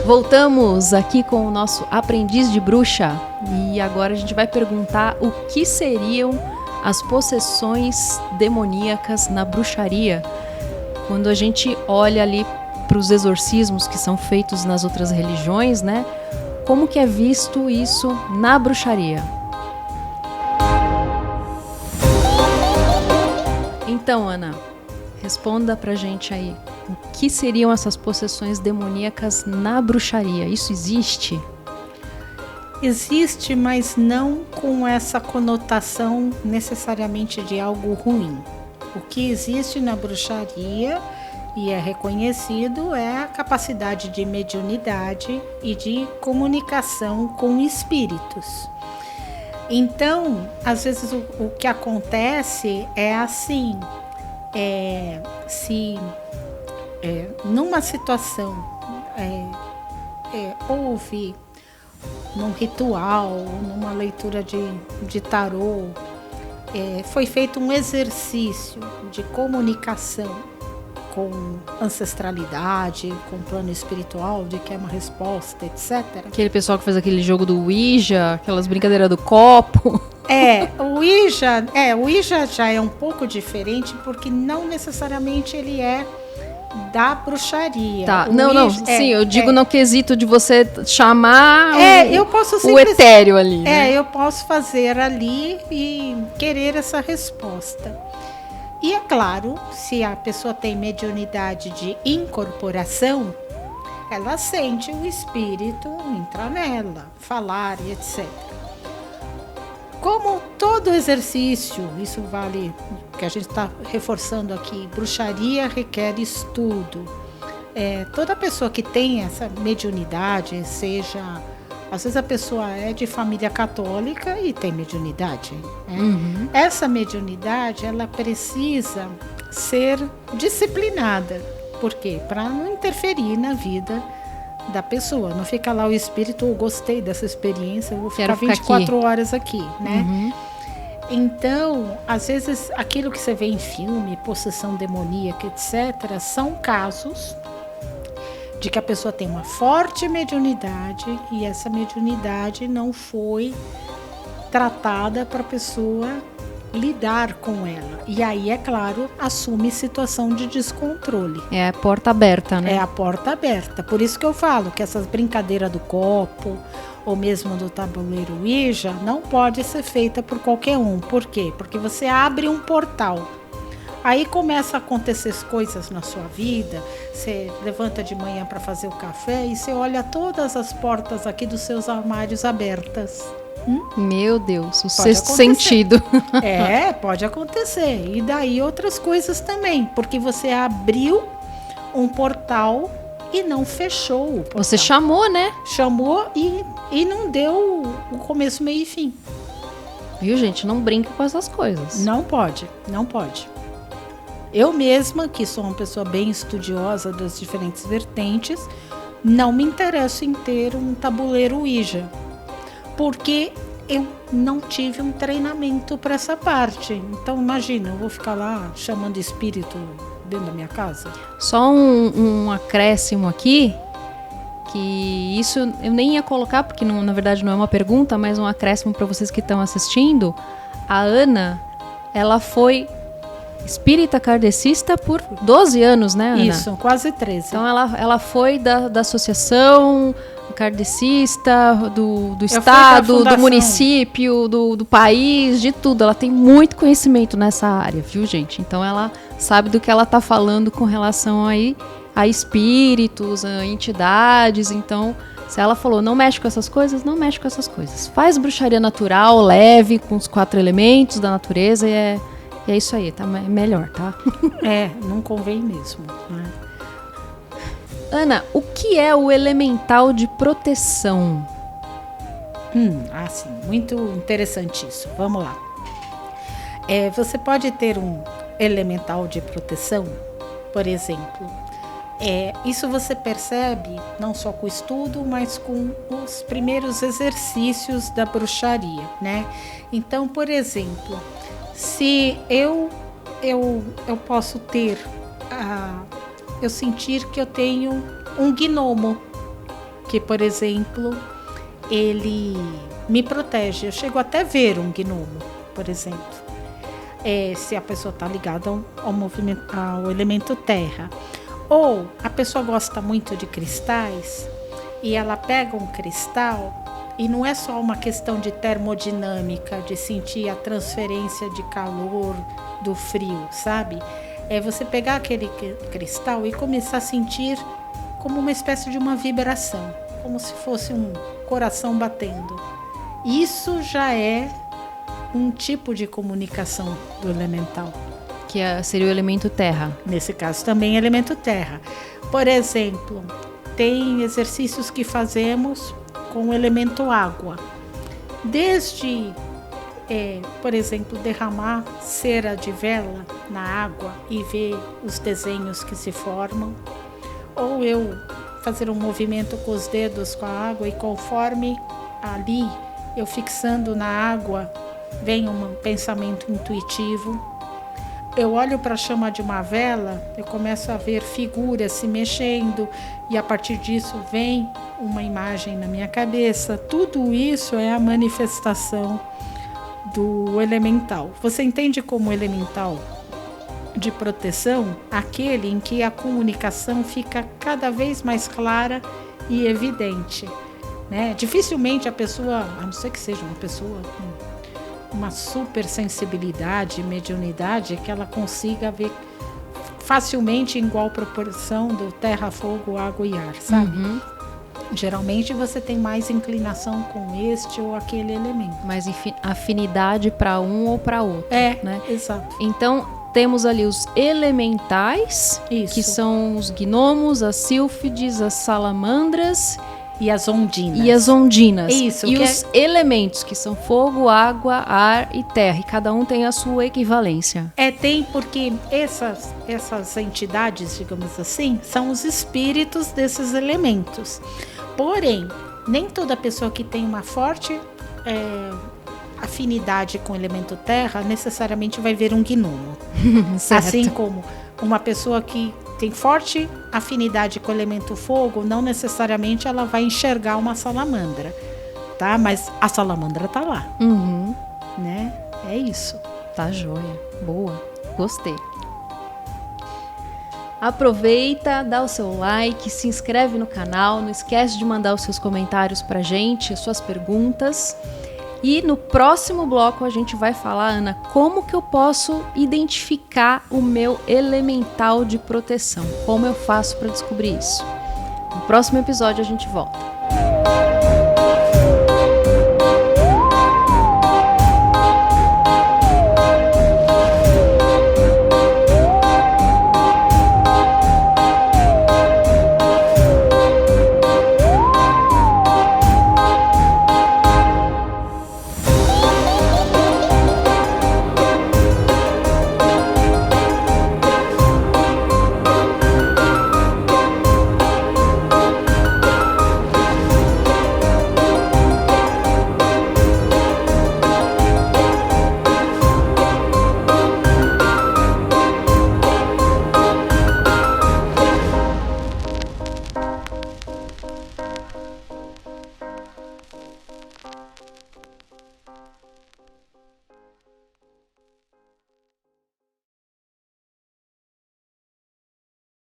Voltamos aqui com o nosso aprendiz de bruxa e agora a gente vai perguntar o que seriam as possessões demoníacas na bruxaria. Quando a gente olha ali para os exorcismos que são feitos nas outras religiões, né? Como que é visto isso na bruxaria? Então, Ana, responda pra gente aí. O que seriam essas possessões demoníacas na bruxaria? Isso existe? Existe, mas não com essa conotação necessariamente de algo ruim. O que existe na bruxaria e é reconhecido é a capacidade de mediunidade e de comunicação com espíritos. Então, às vezes o que acontece é assim, se numa situação houve num ritual, numa leitura de tarô, foi feito um exercício de comunicação com ancestralidade, com plano espiritual, de que é uma resposta, etc. Aquele pessoal que faz aquele jogo do Ouija, aquelas brincadeiras do copo. O Ouija já é um pouco diferente, porque não necessariamente ele é da bruxaria. Tá, sim, eu digo no quesito de você chamar o etéreo ali. Né? Eu posso fazer ali e querer essa resposta. E é claro, se a pessoa tem mediunidade de incorporação, ela sente o espírito entrar nela, falar e etc. Como todo exercício, isso vale, que a gente está reforçando aqui, bruxaria requer estudo. Toda pessoa que tem essa mediunidade, seja... Às vezes a pessoa é de família católica e tem mediunidade. Né? Uhum. Essa mediunidade, ela precisa ser disciplinada. Por quê? Para não interferir na vida da pessoa. Não fica lá o espírito, gostei dessa experiência, eu vou ficar 24 horas aqui. Né? Uhum. Então, às vezes, aquilo que você vê em filme, possessão demoníaca, etc., são casos de que a pessoa tem uma forte mediunidade e essa mediunidade não foi tratada para a pessoa lidar com ela. E aí, é claro, assume situação de descontrole. É a porta aberta, né? É a porta aberta. Por isso que eu falo que essas brincadeiras do copo ou mesmo do tabuleiro Ouija não pode ser feita por qualquer um. Por quê? Porque você abre um portal. Aí começa a acontecer coisas na sua vida, você levanta de manhã para fazer o café e você olha todas as portas aqui dos seus armários abertas. Meu Deus, o sexto sentido. Pode acontecer. E daí outras coisas também, porque você abriu um portal e não fechou o portal. Você chamou, né? Chamou e não deu o começo, meio e fim. Viu, gente? Não brinca com essas coisas. Não pode. Eu mesma, que sou uma pessoa bem estudiosa das diferentes vertentes, não me interesso em ter um tabuleiro Ouija, porque eu não tive um treinamento para essa parte. Então, imagina, eu vou ficar lá chamando espírito dentro da minha casa? Só um acréscimo aqui, que isso eu nem ia colocar, porque não, na verdade não é uma pergunta, mas um acréscimo para vocês que estão assistindo. A Ana, ela foi espírita kardecista por 12 anos, né, Ana? Isso, quase 13. Então ela foi da associação kardecista, do estado, do município, do país, de tudo. Ela tem muito conhecimento nessa área, viu, gente? Então ela sabe do que ela está falando com relação aí a espíritos, a entidades. Então, se ela falou não mexe com essas coisas, não mexe com essas coisas. Faz bruxaria natural, leve, com os 4 elementos da natureza e é isso aí, tá melhor, tá? Não convém mesmo, né? Ana, o que é o elemental de proteção? Sim, muito interessante isso. Vamos lá. Você pode ter um elemental de proteção, por exemplo. Isso você percebe não só com o estudo, mas com os primeiros exercícios da bruxaria, né? Então, por exemplo, se eu posso ter, eu sentir que eu tenho um gnomo que, por exemplo, ele me protege. Eu chego até a ver um gnomo, por exemplo, se a pessoa está ligada ao elemento terra. Ou a pessoa gosta muito de cristais e ela pega um cristal e não é só uma questão de termodinâmica, de sentir a transferência de calor do frio, sabe? É você pegar aquele cristal e começar a sentir como uma espécie de uma vibração, como se fosse um coração batendo. Isso já é um tipo de comunicação do elemental. Que seria o elemento terra. Nesse caso também elemento terra. Por exemplo, tem exercícios que fazemos com o elemento água. Desde, por exemplo, derramar cera de vela na água e ver os desenhos que se formam. Ou eu fazer um movimento com os dedos com a água e conforme ali eu fixando na água, vem um pensamento intuitivo. Eu olho para a chama de uma vela, eu começo a ver figuras se mexendo e a partir disso vem uma imagem na minha cabeça. Tudo isso é a manifestação do elemental. Você entende como elemental de proteção? Aquele em que a comunicação fica cada vez mais clara e evidente, né? Dificilmente a pessoa, a não ser que seja uma pessoa com uma super sensibilidade, mediunidade, que ela consiga ver facilmente em igual proporção do terra, fogo, água e ar, sabe? Uhum. Geralmente você tem mais inclinação com este ou aquele elemento. Mais afinidade para um ou para outro. Né? Exato. Então, temos ali os elementais, Isso. que são os gnomos, as sílfides, as salamandras e as ondinas. Isso. E os elementos, que são fogo, água, ar e terra. E cada um tem a sua equivalência. Tem porque essas entidades, digamos assim, são os espíritos desses elementos. Porém, nem toda pessoa que tem uma forte afinidade com o elemento terra necessariamente vai ver um gnomo. Assim como uma pessoa que tem forte afinidade com o elemento fogo, não necessariamente ela vai enxergar uma salamandra, tá? Mas a salamandra tá lá, né? É isso. Tá joia, boa, gostei. Aproveita, dá o seu like, se inscreve no canal, não esquece de mandar os seus comentários pra gente, as suas perguntas. E no próximo bloco a gente vai falar, Ana, como que eu posso identificar o meu elemental de proteção? Como eu faço para descobrir isso? No próximo episódio a gente volta.